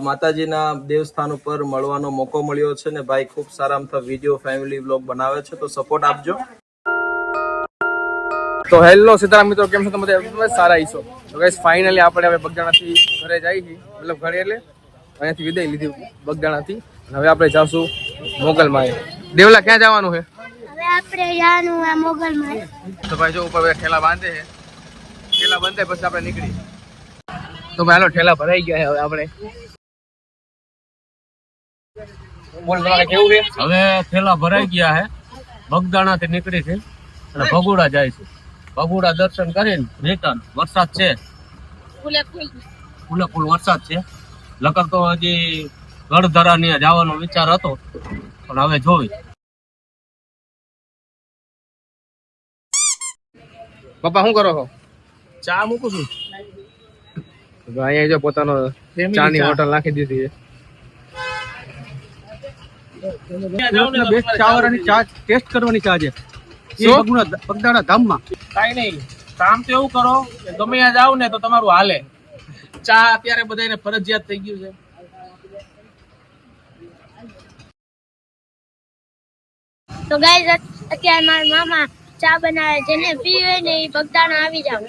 માતાજીના દેવસ્થાન ઉપર મળવાનો મોકો મળ્યો છે ને ભાઈ ખૂબ સારા અમથા વિડીયો ફેમિલી વ્લોગ બનાવે છે, તો સપોર્ટ આપજો. તો હેલો સીતારામ મિત્રો, કેમ છો તમે? સારા ઈશો. તો ગાઈસ ફાઇનલી આપણે હવે બગદાણાથી ઘરે જઈએ છીએ, મતલબ ઘરે એટલે અહીંયાથી વિદાય લીધી બગદાણાથી. હવે આપણે જાશું મોગલમાં. દેવલા ક્યાં જવાનું છે? હવે આપણે જવાનું છે મોગલમાં. તો ભાઈ જો ઉપર ઠેલા બાંધે છે, ઠેલા બંધે પછી આપણે નીકળી. તો ભાઈ હાલો ઠેલા ભરાઈ ગયા છે. હવે આપણે બોલ તમારે કેવું છે? હવે ઠેલા ભરાઈ ગયા છે, બગદાણા થી નીકળી છે અને ભગોડા જાય છે. ભગોડા દર્શન કરીને રિટર્ન. વરસાદ છે, ફૂલે ફૂલ વરસાદ છે. લકર તો હજી ગળધરા ને જવાનો વિચાર હતો, પણ હવે જોઈ. પપ્પા શું કરો છો? ચા મૂકું છું. અહીંયા જો પોતાનો ચાની હોટલ નાખી દીધી છે. બેસ્ટ ચાવરાની ચા ટેસ્ટ કરવાની ચા છે બગદાણા ધામમાં. કાઈ નહીં, કામ તો એવું કરો કે ગમે ત્યાં જાવ ને તો તમારું હાલે. ચા અત્યારે બધાને ફરજિયાત થઈ ગયું છે. તો ગાઈસ અત્યારે મારા મામા ચા બનાવે છે, ને પીવે ને એ બગદાણા આવી જાવ.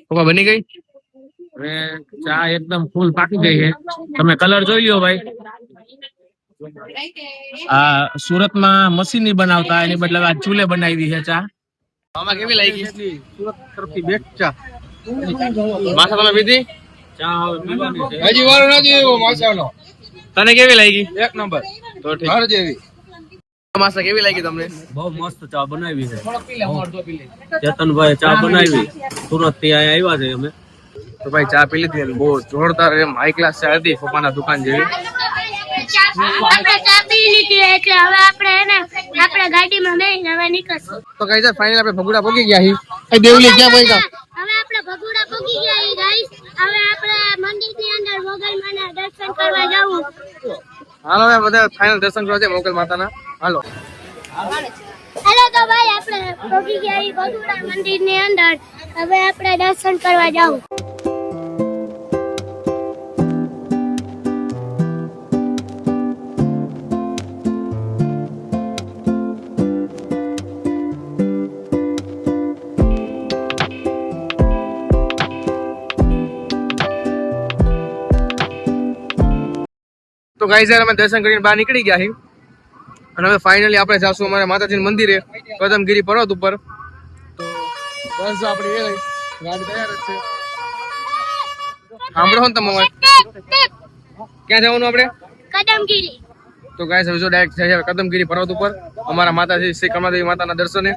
પપ્પા બની ગઈ? હવે ચા એકદમ ફૂલ પાકી ગઈ છે. તમે કલર જોઈ લો ભાઈ. આ સુરતમાં મશીન ની બનાવતા, એની બદલે આ ચૂલે બનાવી છે ચા. મામા કેવી લાગી? સુરત તરફથી બેસ્ટ ચા. માસા તમે પીધી? ચા હવે પીવાની છે. હજી વારો નથી એવો માસાનો. તને કેવી લાગી? એક નંબર. તો ઠીક. ઘર જેવી. માસા કેવી લાગી તમને? બહુ મસ્ત ચા બનાવી છે. ચેતનભાઈ ચા બનાવી, સુરત થી આવ્યા છે અમે. તો ભાઈ ચા પી લીધી, બહુ જોરદાર એમ હાઈ ક્લાસ ચા હતી, પપ્પાના દુકાન જેવી. આપણે ચા પી લીધી એટલે હવે આપણે એને આપણે ગાડીમાં બેસીને હવે નીકળશું. તો ગાઈસ ફાઇનલ આપણે ભગુડા પહોંચી ગયા છીએ. દેવલી ક્યાં પહોંચ્યા? હવે આપણે ભગોડા પહોંચી ગયા છીએ ગાઈસ. હવે આપણે મંદિરની અંદર મોગલમાના દર્શન કરવા જવું. હાલો હવે બધા ફાઇનલ દર્શન કરવા છે મોગલ માતાના. હાલો હાલો તો ભાઈ આપણે પહોંચી ગયા છીએ ભગોડા મંદિરની અંદર. હવે આપણે દર્શન કરવા જવું. તો ગાઈસ અમે દર્શન કરીને બહાર નીકળી ગયા છીએ અને હવે ફાઇનલી આપણે જાશું અમારા માતાજીના મંદિરે કદમગીરી પર્વત ઉપર. તો બસ આપણે એ ગાડી તૈયાર જ છે. સાંભળો ને તમે ક્યાં જવાનું આપણે? કદમગીરી. તો ગાઈસ હવે જો ડાયરેક્ટ જઈએ કદમગીરી પર્વત ઉપર અમારા માતાજી શ્રી કમલાદેવી માતાના દર્શને.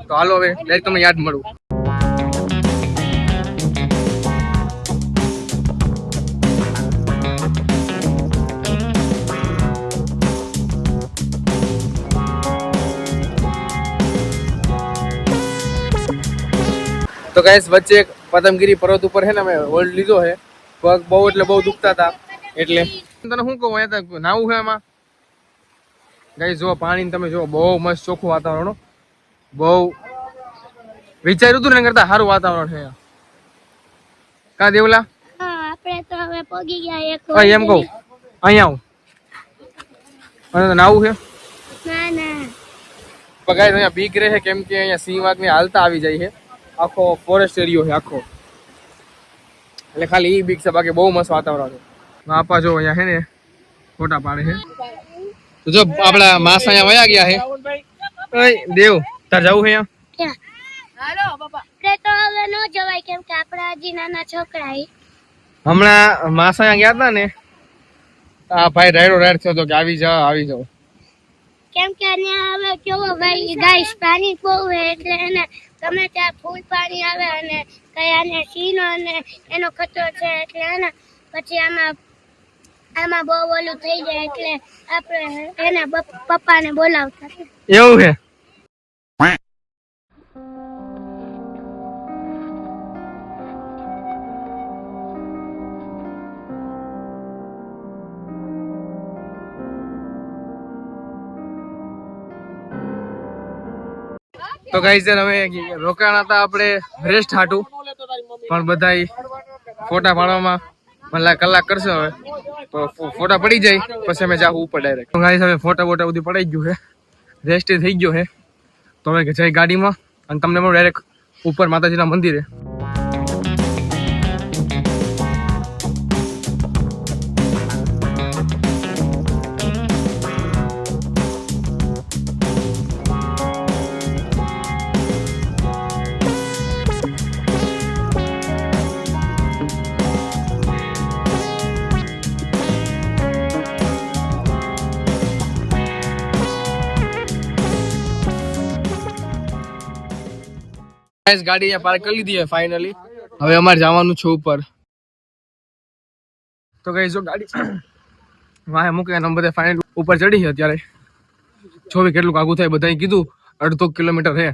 તો હાલો હવે ડાયરેક્ટ તમને યાદ મળું. તો ગાઈસ વચ્ચે એક પદમગીરી પર્વત ઉપર છે ને અમે હોલ્ડ લીધો છે. પગ બહુ એટલે બહુ દુખતા હતા, એટલે તને શું કહું, અહીંયા નાવું છે એમાં. ગાઈસ જો પાણી તમે જો બહુ મસ્ત ચોખ્ખું વાતાવરણ, બહુ વિચાર્યું હતું ને કરતા સારું વાતાવરણ છે અહીંયા. કા દેવલા? હા આપણે તો હવે પહોંચી ગયા એક. એમ કહું અહીંયા આવું નાવું છે. ના ના પણ ગાઈસ અહીંયા બીક રહે કેમ કે અહીંયા સિંહ વાઘ ને હાલતા આવી જાય છે. આખો ફોરેસ્ટ એરિયો છે આખો, એટલે ખાલી ઈ બીક છે, બાકી બહુ મસ્ત વાતાવરણ છે. આપા જો અહીંયા છે ને ફોટા પાડે છે. તો જો આપડા માસ અહીંયા વયા ગયા છે. ઓય દેવ તાર જવું છે અહીંયા? હાલો બાપા. આપણે તો હવે ન જવાય કેમ કે આપણા હજી નાના છોકરા છે. હમણાં માસ અહીંયા ગયા હતા ને, આ ભાઈ રાયડો રાયડ થયો હતો કે આવી જાઓ. કેમ કે અહીંયા હવે કેવો ભાઈ ગાઈસ પાણી બહુ છે, એટલે એને ગમે ત્યાં ફૂલ પાણી આવે અને કઈ આને સીનો અને એનો ખતરો છે, એટલે એને પછી આમાં બહુ ઓલું થઈ જાય, એટલે આપણે એના પપ્પાને બોલાવતા. એવું છે? તો ગાઈસ અમે રોકાણા હતા આપણે રેસ્ટ હાટું, પણ બધાય ફોટા પાડવામાં મને કલાક કરશે હવે, તો ફોટા પડી જાય પછી અમે જાવ ઉપર ડાયરેક્ટ. તો ગાઈસ હવે ફોટા બોટા બધું પડાઈ ગયું છે, રેસ્ટ થઈ ગયો છે, તો અમે જઈ ગાડીમાં અને તમને મળું ડાયરેક્ટ ઉપર માતાજીના મંદિરે. ગાઈસ ગાડી અહીંયા પાર્ક કરી લીધી છે ફાઇનલી. હવે અમારે જવાનું છે ઉપર. તો ગાઈસ જો ગાડી વાહે મૂકે અને અમે બધા ફાઇનલ ઉપર ચડી છે અત્યારે. જોવી કેટલું આગું થાય, બધાએ કીધું 1.5 કિલોમીટર છે,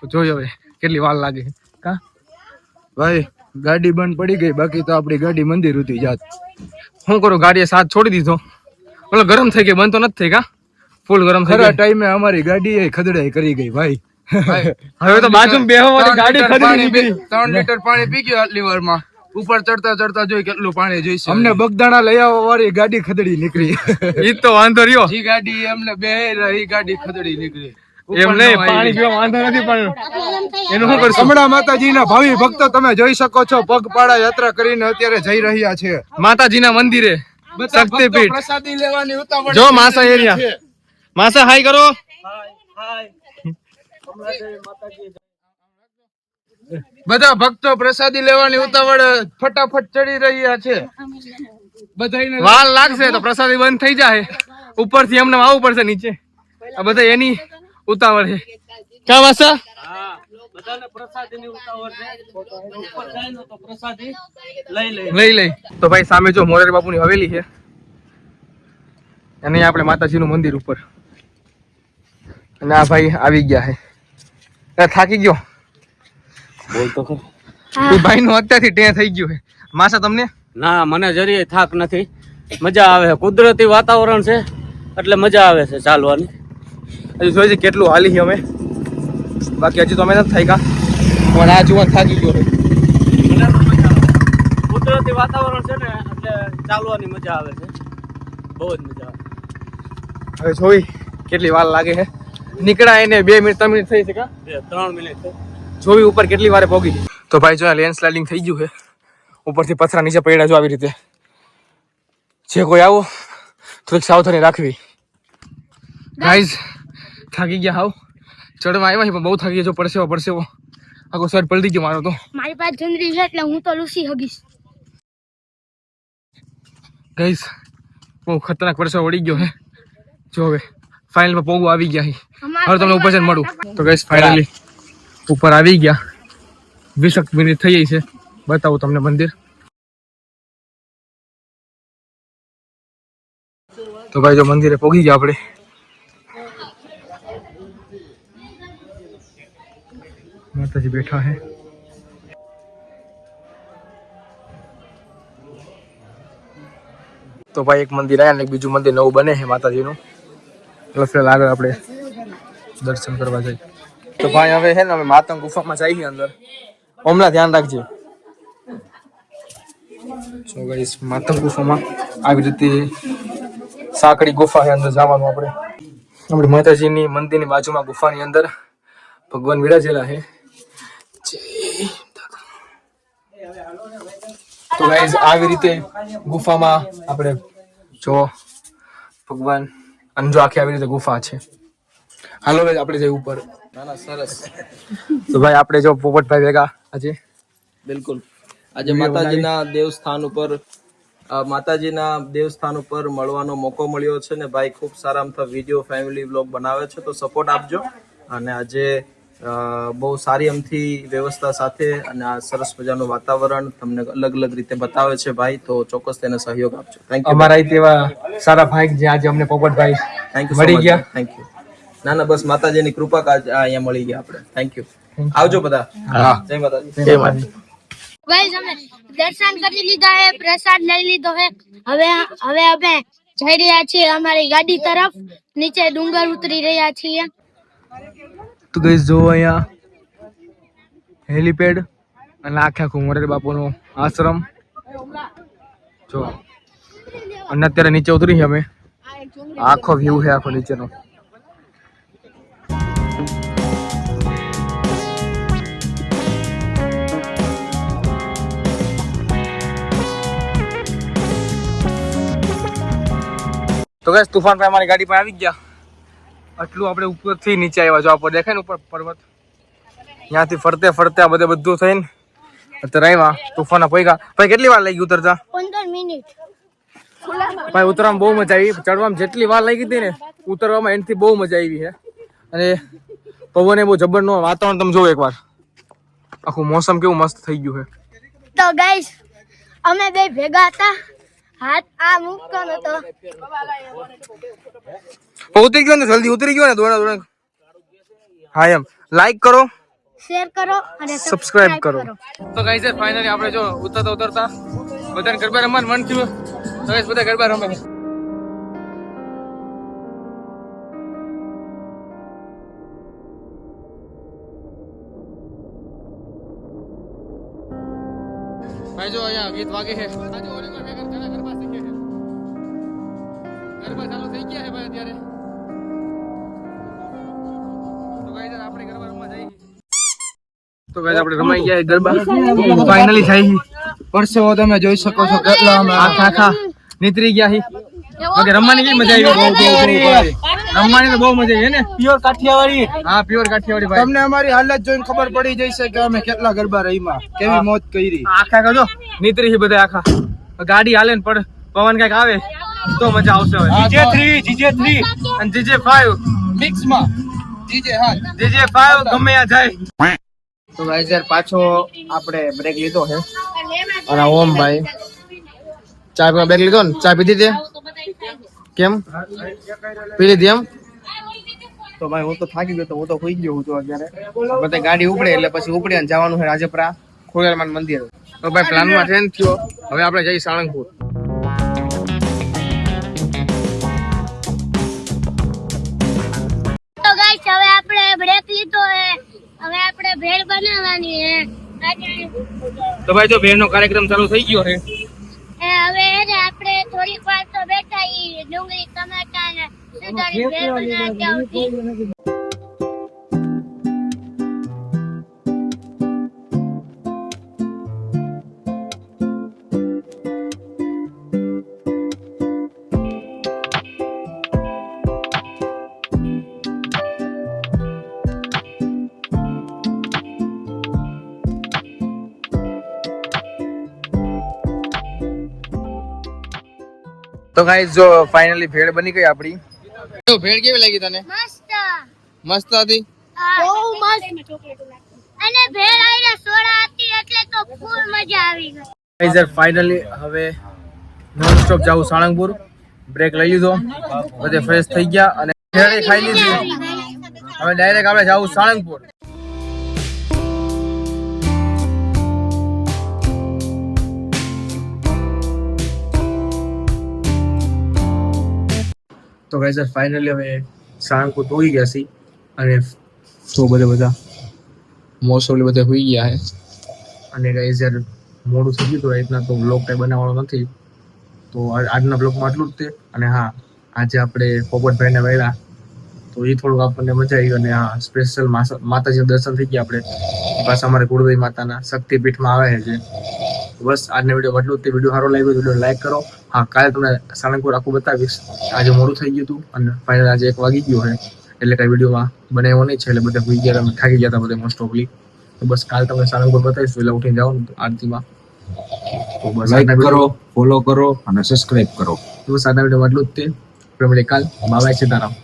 તો જોઈએ હવે કેટલી વાર લાગે. કા ભાઈ ગાડી બંધ પડી ગઈ, બાકી તો આપણી ગાડી મંદિર સુધી જાત. શું કરું, ગાડીએ સાથ છોડી દીધો, ઓલો ગરમ થઈ ગઈ, બંધ તો નથી થઈ. કા ફૂલ ગરમ થઈ ખરા ગઈ. ટાઈમે અમારી ગાડી ખદડાઈ કરી ગઈ ભાઈ. હવે તો બાજુમાં બેહવાની ગાડી ખરીદી 3 લીટર પાણી પી ગયો આટલી વારમાં. ઉપર ચડતા ચડતા જોઈ કેટલું પાણી જોઈશે. અમને બગદાણા લઈ આવવા વાળી ગાડી ખદડી નીકળી. ઈ તો વાંધો રહ્યો, જી ગાડી અમને બે રહી ગાડી ખદડી નીકળી. એમ નહીં, પાણી પીવા વાંધો નથી, પણ એનું શું કરશું? કમળા માતાજીના ભાવિ ભક્તો તમે જોઈ શકો છો, પગપાળા યાત્રા કરીને અત્યારે જઈ રહ્યા છે માતાજીના મંદિરે, શક્તિપીઠ. પ્રસાદી લેવાની ઉતાવળ. જો માસા એરિયા, માસા હાઈ કરો. બધા ભક્તો પ્રસાદી લેવાની ઉતાવળ ફટાફટ ચડી રહ્યા છે. બધાને વાર લાગશે તો પ્રસાદી બંધ થઈ જાય, ઉપરથી અમને આવવું પડશે નીચે. આ બધા એની ઉતાવળ છે. કા માસા બધાને પ્રસાદીની ઉતાવળ છે. ઉપર જાય ને તો પ્રસાદી લઈ લે. લઈ. તો ભાઈ સામે જો મોરારી બાપુની હવેલી છે, અને આપણે માતાજીનું મંદિર ઉપર. અને આ ભાઈ આવી ગયા છે, થાકી ગયો. બોલતો ખરો. એ ભાઈ નું અત્યારથી ટેં થઈ ગયું છે. માસા તમને? ના, મને જરીએ થાક નથી, મજા આવે છે. કુદરતી વાતાવરણ છે એટલે મજા આવે છે ચાલવાની. હજી જોઈએ છે કેટલું હાલી છે અમે, બાકી હજી તો અમે નથી થાક્યા, પણ આ જુવાન થાકી ગયો છે. કુદરતી વાતાવરણ છે ને એટલે ચાલવાની મજા આવે છે, બહુ જ મજા આવે. હવે જોઈ કેટલી વાર લાગે છે. નીકળ્યા એને 2 મિનિટ 3 મિનિટ થઈ છે. કા 3 મિનિટ છે. જોવી ઉપર કેટલી વારે પહોંચી. તો ભાઈ જો લેન્ડ સ્લાઇડિંગ થઈ ગયું છે, ઉપરથી પથરા નીચે પડ્યા જો આવી રીતે. જે કોઈ આવો થોડીક સાવધાની રાખવી. ગાઈઝ થાકી ગયા હાવ, ચડવા આવ્યા છે પણ બહુ થાકી ગયા. જો પરસેવો આખો શર્ટ પલટી ગયો મારો તો. મારી પાસે જંદરી છે એટલે હું તો લૂસી હગીશ. ગાઈઝ બહુ ખતરનાક પરસેવો વળી ગયો છે. જો હવે ફાઇનલમાં પોગું આવી ગયા છે. હવે તમને ઉપર જઈને મળું. તો ગાઈઝ ફાઇનલી ઉપર આવી ગયા, 20 મિનિટ થઈ ગઈ છે. બતાવું તમને મંદિર. તો ભાઈ જો મંદિરે પહોંચી ગયા આપણે. માતાજી બેઠા છે. તો ભાઈ એક મંદિર આવ્યા ને એક બીજું મંદિર નવું બને છે માતાજીનું, એટલે ફિલહાલ આગળ આપણે દર્શન કરવા જઈએ. તો ભાઈ હવે છે ને અમે માતંગ ગુફામાં જઈએ અંદર. હમણાં ધ્યાન રાખજે. સો ગાઈસ માતંગ ગુફામાં આવી રીતે સાંકડી ગુફા છે, અંદર જવાનું આપણે. આપણી માતાજીની મંદિરની બાજુમાં ગુફાની અંદર ભગવાન વિરાજેલા છે. તો ગાઈસ આવી રીતે ગુફામાં આપણે જો ભગવાન અને જો આખી આવી રીતે ગુફા છે. હાલો ભાઈ આપણે જઈએ ઉપર. સરસ. તો ભાઈ આપણે જો પોપટભાઈ ભેગા આજે બિલકુલ આજે માતાજીના દેવસ્થાન ઉપર મળવાનો મોકો મળ્યો છે ને ભાઈ ખૂબ સારા આમ વિડીયો ફેમિલી વ્લોગ બનાવે છે, તો સપોર્ટ આપજો. અને આજે બહુ સારી અમથી વ્યવસ્થા સાથે અને આ સરસ મજાનું વાતાવરણ તમને અલગ અલગ રીતે બતાવે છે ભાઈ, તો ચોક્કસ તેને સહયોગ આપજો. Thank you. અમારા તેવા સારા ભાઈ જે આજે અમને પોપટભાઈ થેન્ક યુ મળી ગયા. Thank you. ના બસ માતાજીની કૃપા અહીંયા મળી ગયા આપણે. Thank you. આવજો બધા. જય માતાજી. જય માતાજી. ગાઈસ અમે દર્શન કરી લીધા હે, પ્રસાદ લઈ લીધો હે. હવે અમે જઈ રહ્યા છીએ અમારી ગાડી તરફ. નીચે ડુંગર ઉતરી રહ્યા છીએ. તો ગાઈસ જો અહીંયા હેલીપેડ અને આખું મોરારી બાપુનો આશ્રમ જો. અને અત્યારે નીચે ઉતરી અમે, આખો વ્યૂ છે આખો નીચેનો. તો ગાઈસ તુફાન ભાઈ અમારી ગાડી પર આવી ગયા. આટલું આપણે ઉપરથી નીચે આવ્યા. જો આપણે દેખાય ને ઉપર પર્વત, ત્યાંથી ફરતે ફરતે આ બધું થઈને અત્યારે આવ્યા. તુફાન પૈકા ભાઈ કેટલી વાર લાગી ઉતરતા? 15 મિનિટ. ભાઈ ઉતરવામાં બહુ મજા આવી. ચડવામાં જેટલી વાર લાગી હતી ને ઉતરવામાં એનાથી બહુ મજા આવી છે. અને પવન એ બહુ જબરનો. વાતાવરણ તમે જોવો એકવાર, આખું મોસમ કેવું મસ્ત થઈ ગયું છે. તો ગાઈસ અમે બે ભેગા હતા, હાથ આ મૂકતો નતો. ઉતરી ગયો ને, જલ્દી ઉતરી ગયો ને દોડા. હા એમ લાઈક કરો, શેર કરો અને સબસ્ક્રાઇબ કરો. તો ગાઈસ ફાઇનલી આપણે જો ઉતરતા બધાને ગરબા રમવાનું મન થયું. તો ગાઈસ બધા ગરબા રમે. ભાઈ જો અહીંયા ગીત વાગે છે. આજે ઓલીમાં ભેગા ઘણા ગરબા શીખે છે. ગરબા ચાલુ થઈ ગયા છે ભાઈ અત્યારે. તો ગાઈસ આપણે ગરબા રમવા જઈએ. તો ગાઈસ આપણે રમાઈ ગયા ગરબા ફાઇનલી થઈ. પરસેવો તમે જોઈ શકો છો કેટલા અમે આખા નીતરી ગયા હી. ઓકે રમવાની કેવી મજા આવી? રમવાની તો બહુ મજા આવી ને. પ્યોર કાઠિયાવાડી. હા પ્યોર કાઠિયાવાડી ભાઈ. તમને અમારી હાલત જોઈને ખબર પડી જશે કે અમે કેટલા ગરબા રહીમાં, કેવી મોજ કરી. આખા જો નીતરી બધા આખા. ગાડી હાલે ને પણ પવન કઈક આવે તો મજા આવશે. હવે GJ3 અને GJ5 મિક્સ માં GJ5 ગમે ત્યાં જાય. તો ગાઈસ યાર પાછો આપણે બ્રેક લીધો છે. અને ઓમ ભાઈ ચા પીવા બ્રેક લીધો ને, ચા પીધી તે કેમ પી લીધી એમ? તો ભાઈ હું તો થાકી ગયો તો હું તો સુઈ ગયો હું તો અત્યારે. બધા ગાડી ઉપડે એટલે પછી ઉપડે ને જવાનું છે રાજપરા ખોડિયારમાંનું મંદિર. તો ભાઈ પ્લાનમાં ટ્રેન થયો. હવે આપણે જઈએ સાળંગપુર. તો ગાઈસ હવે આપણે બ્રેક લીધો હે. હવે આપણે ભેળ બનાવવાની હે. તો ભાઈ જો ભેળનો કાર્યક્રમ ચાલુ થઈ ગયો છે. હવે એને આપણે થોડીક વાર તો બેઠા ઈ ડુંગળી ટમાટા ને સુધારી ભેળ બનાવતા આવતી. તો ગાઈસ જો ફાઇનલી ભેળ બની ગઈ આપણી. તો ભેળ કેવી લાગી તને? મસ્ત. મસ્ત હતી. બહુ મસ્ત. અને ભેળ આઈને સોડા હતી એટલે તો ફૂલ મજા આવી ગઈ. ગાઈસ ફાઇનલી હવે નોન સ્ટોપ જાવું સાળંગપુર. બ્રેક લઈ લીધો, બધે ફ્રેશ થઈ ગયા અને ભેળ ખાઈ લીધી. હવે ડાયરેક્ટ આપણે જાવું સાળંગપુર. તો ગાઈસ ફાઇનલી હવે સાળંગપુર પહોંચી ગયા છીએ. અને તો બધા મોસ્ટલી બધા હોઈ ગયા છે. અને ગાઈસ યાર મોડું થઈ ગયું તો રીતના તો બ્લોગ કંઈ બનાવવાનો નથી. તો આજના બ્લોગમાં આટલું જ તે. અને હા આજે આપણે પોપટભાઈને મળ્યા તો એ થોડુંક આપણને મજા આવી. અને હા સ્પેશિયલ માતાજીના દર્શન થઈ ગયા આપણે. બસ અમારે કુળદેવી માતાના શક્તિપીઠમાં આવે છે. બસ આજના વિડીયો એટલું જ તે. વિડીયો સારો લાગ્યો વિડીયો લાઈક કરો. હા કાલે તમને સાળંગપુર આખું બતાવીશ. આજે મોડું થઈ ગયું હતું અને ફાઇનલ આજે 1 વાગી ગયો છે એટલે કઈ વિડીયોમાં બનાવ્યો નહીં છે. એટલે બધા ભૂઈ ગયા, તમે થાકી ગયા હતા બધા મોસ્ટ ઓફલી. તો બસ કાલે તમને સાળંગપુર બતાવીશ. એટલે ઉઠીને જવાનું આરતીમાં. તો બસ લાઈક કરો, ફોલો કરો અને સબસ્ક્રાઇબ કરો. તો બસ આજના વિડીયોમાં એટલું જ તે. આપણે કાલ બાય સીતારામ.